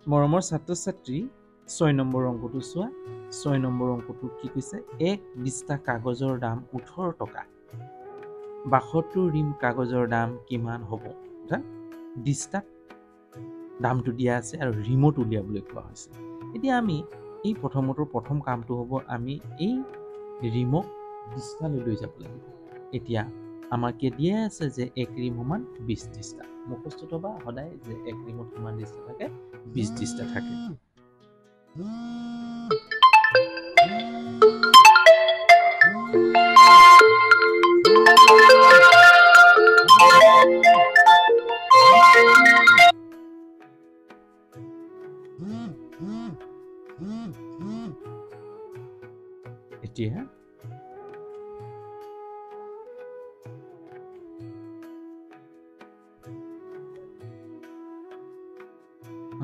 মৰমৰ ছাত্ৰ ছাত্ৰী 6 নম্বৰ অংকটো চোৱা 6 নম্বৰ অংকটো কি কৈছে এক দিস্তা কাগজৰ দাম 18 টকা 72 ৰিম কাগজৰ দাম কিমান হ'ব অৰ্থাৎ দিস্তা দামটো দিয়া আছে আৰু ৰিমোট উলিয়াবলৈ কোৱা হৈছে এতিয়া আমি এই প্ৰথম কামটো হ'ব আমি এই ৰিমক দিস্তালৈ লৈ যাব লাগিব এতিয়া আমাৰ কে দিয়া আছে যে এক ৰিম সমান 20 দিস্তা মুখস্থ বা সদায় যে এক ৰিমত কিমান দিস্তা থাকে 20 দিস্তা থাকে এতিয়া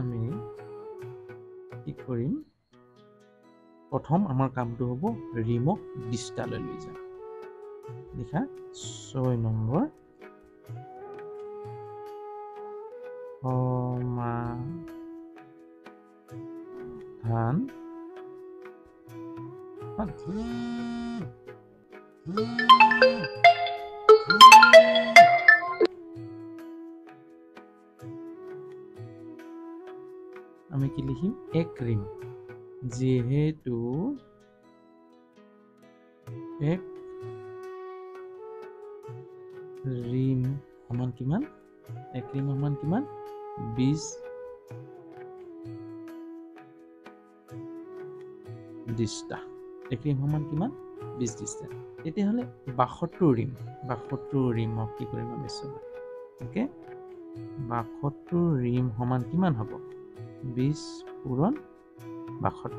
আমি কি কৰিম প্ৰথম আমাৰ কামটো হ'ব ৰিমক দিস্তালৈ লৈ যাম লিখা 6 নম্বৰ সমাধান আমি কি লিখিম এক ৰিম যেহেতু এক ৰিম সমান কিমান এক ৰিম সমান কিমান 20 দিস্তা এক ৰিম সমান কিমান 20 দিস্তা তেতিয়াহ'লে 72 ৰিমক কি কৰিম আমি চোৱা ওকে 72 ৰিম সমান কিমান হ'ব 20 পূৰণ 72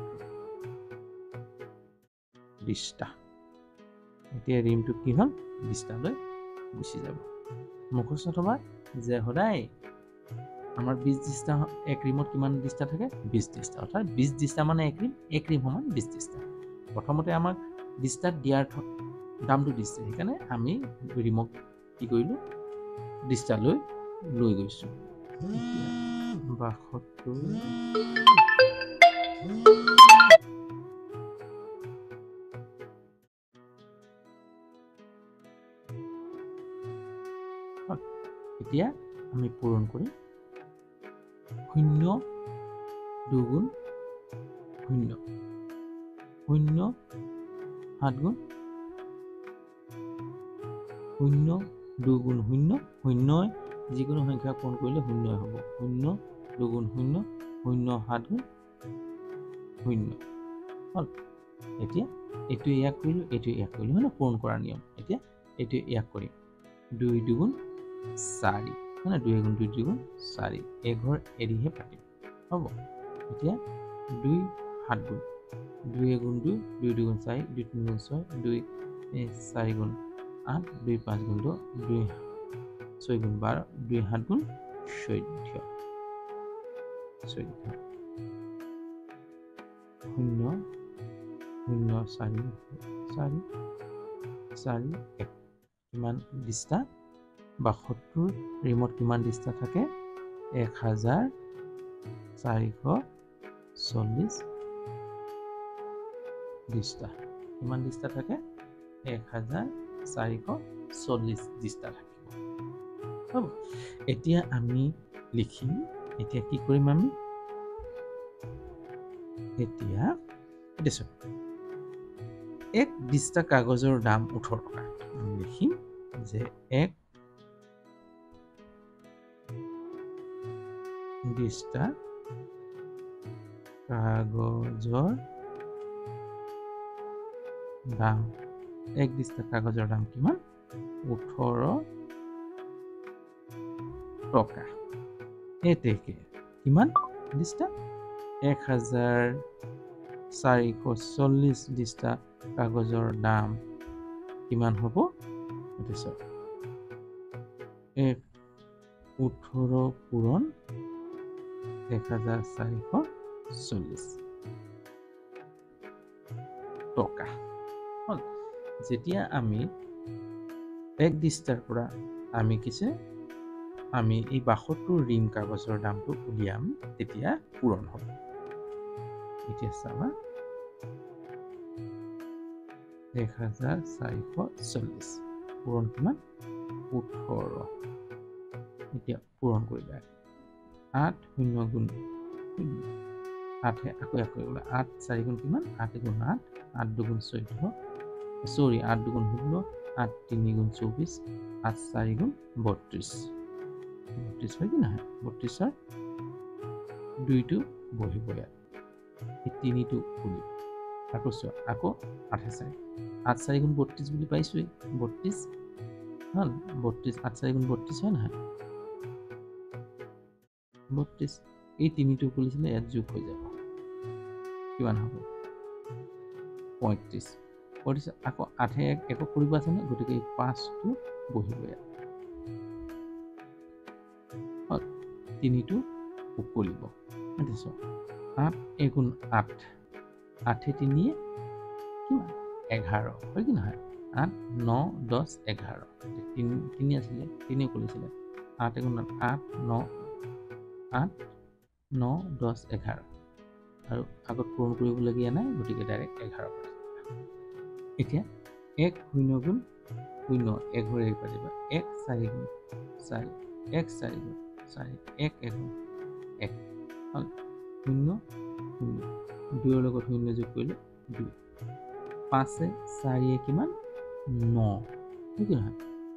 দিস্তা এতিয়া ৰিমটো কি হ'ল দিস্তালৈ গুচি যাব মুখস্থ থবা যে সদায় আমাৰ 20 দিস্তা এক ৰিমত কিমান দিস্তা থাকে 20 দিস্তা অৰ্থাৎ 20 দিস্তা মানে এক ৰিম সমান 20 দিস্তা প্ৰথমতে আমাক দিস্তাত দিয়াৰ দামটো দিছে সেইকাৰণে আমি ৰিমক কি কৰিলোঁ দিস্তালৈ লৈ গৈছোঁ 72 এতিয়া আমি পূৰণ কৰিম 0 2 গুণ 0 0 7 গুণ 0 2 গুণ 0 0 যিকোনো সংখ্যা পূৰণ কৰিলে 0 হ'ব 0 2 গুণ 0 0 7 গুণ 0 হ'ল এতিয়া এইটো ইয়াক কৰিলোঁ হয় না পূৰণ কৰাৰ নিয়ম এতিয়া এইটো ইয়াক কৰিম 2 2 গুণ 4 মানে 2 গুণ 2 গুণ 4 এঘৰ এৰিহে পাতিম হ'ব এতিয়া 2 7 গুণ 2 গুণ 2 2 2 গুণ 4 2 3 গুণ 6 2 4 গুণ 8 2 5 গুণ 2 6 গুণ 12 2 7 গুণ 14 0 0 4 4 4 1 কিমান দিস্তা 72 ৰিমত কিমান দিস্তা থাকে 1440 দিস্তা কিমান দিস্তা থাকে 1440 দিস্তা থাকিব হ'ব এতিয়া আমি লিখিম এতিয়া কি কৰিম আমি এতিয়া দেখোন এক দিস্তা কাগজৰ দাম 18 টকা লিখিম যে এক দিস্তা কাগজৰ দাম এক দিস্তা কাগজৰ দাম কিমান 18 টকা এতেকে কিমান দিস্তা 1440 দিস্তা কাগজৰ দাম কিমান হ'ব এইটো চাওক 18 পূৰণ 1440 টকা হ'ল যেতিয়া আমি এক দিস্তাৰ পৰা আমি কিছে আমি এই 72 ৰিম কাগজৰ দামটো উলিয়াম তেতিয়া পূৰণ হ'ব এতিয়া চাবা 1440 পূৰণ কিমান 18 এতিয়া পূৰণ কৰিবা 8 0 গুণ 8 আকৌ কৰিলে 8 4 গুণ কিমান 8 গুণ 8 8 দুগুণ 14 সৰি 8 দুগুণ 16 8 3 গুণ 24 8 4 গুণ 32 32 হয় কি নহয় 32 দুইটো বহিব ইয়াত এই তিনিটো খুলি আকৌ চোৱা আকৌ 8 4 8 4 গুণ 32 বুলি পাইছোৱে 32 হল 32 8 4 গুণ 32 হয় নহয় 32 এই তিনিটো খুলিছিলে ইয়াত যোগ হৈ যাব কিমান হ'ব 35 35 আকৌ 8 একক কৰিব আছে নে গতিকে এই 5টো বহিব ইয়াত হল তিনিটো উকলিব দেখিছো 8 গুণ 8 8 3 কিমান 11 হয় কি নহয় 8 9 10 11 3 আছিলে 3 খুলিছিলে 8 গুণ 8 9 8 9 10 11 আৰু আগত পূৰণ কৰিবলগীয়া নাই গতিকে ডাইৰেক্ট 11 এতিয়া 1 0 গুণ 0 1 ঘূৰাই পাৰিবা 1 4 গুণ 4 1 4 গুণ 4 1 1 গুণ 1 হল 0 0 2 লগত 0 যোগ কৰিলে 2 5 4 কিমান 9 ঠিক নহয়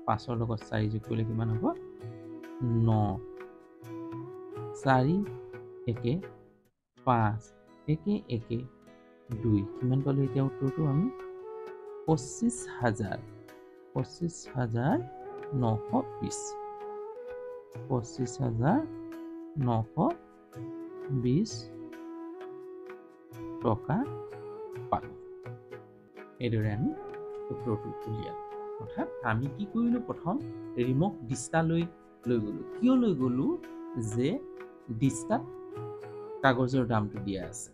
5 লগত 4 যোগ কৰিলে কিমান হ'ব 9 4 1 5 1 1 2 কিমান পালো এতিয়া উত্তৰটো আমি 25920 25920 টকা পালো এইদৰে আমি উত্তৰটো উলিয়ালো অৰ্থাৎ আমি কি কৰিলো প্ৰথম ৰিমক ডিস্তা লৈ গলো কিয় লৈ গলো যে ডিস্তাত কাগজৰ দামটো দিয়া আছে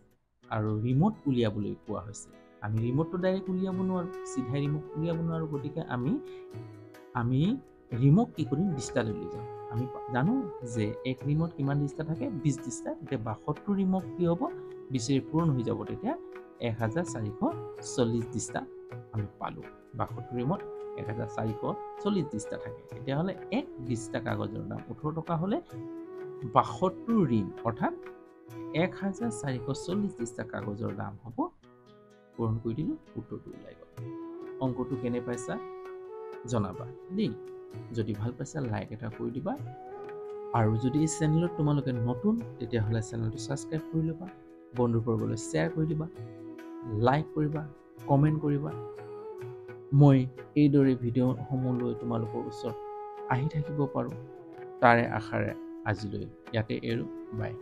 আৰু ৰিমট উলিয়াবলৈ কোৱা হৈছে আমি ৰিমটটো ডাইৰেক্ট উলিয়াব নোৱাৰো সিধাই ৰিমট উলিয়াব নোৱাৰো গতিকে আমি ৰিমক কি কৰিম ডিস্তা লৈ যাম আমি জানো যে এক ৰিমট কিমান ডিস্তা থাকে 20 ডিস্তা তেতিয়া 72 ৰিমক কি হ'ব 20 পূৰণ হৈ যাব তেতিয়া 1440 ডিস্তা আমি পালো 72 ৰিমট 1440 ডিস্তা থাকে তেতিয়াহ'লে এক ডিস্তা কাগজৰ দাম 18 টকা হ'লে 72 ৰিম অৰ্থাৎ 1440 ডিস্তা কাগজৰ দাম হ'ব পূৰণ কৰি দিলো উত্তৰটো ওলাই গ'ল অংকটো কেনে পাইছা জনাবা দেই যদি ভাল পাইছা লাইক এটা কৰি দিবা আৰু যদি এই চেনেলত তোমালোকে নতুন তেতিয়াহ'লে চেনেলটো ছাবস্ক্ৰাইব কৰি ল'বা বন্ধুবৰ্গলৈ শ্বেয়াৰ কৰি দিবা লাইক কৰিবা কমেণ্ট কৰিবা মই এইদৰে ভিডিঅ'সমূহ লৈ তোমালোকৰ ওচৰত আহি থাকিব পাৰোঁ তাৰে আশাৰে আজিলৈ ইয়াতে এৰো বাই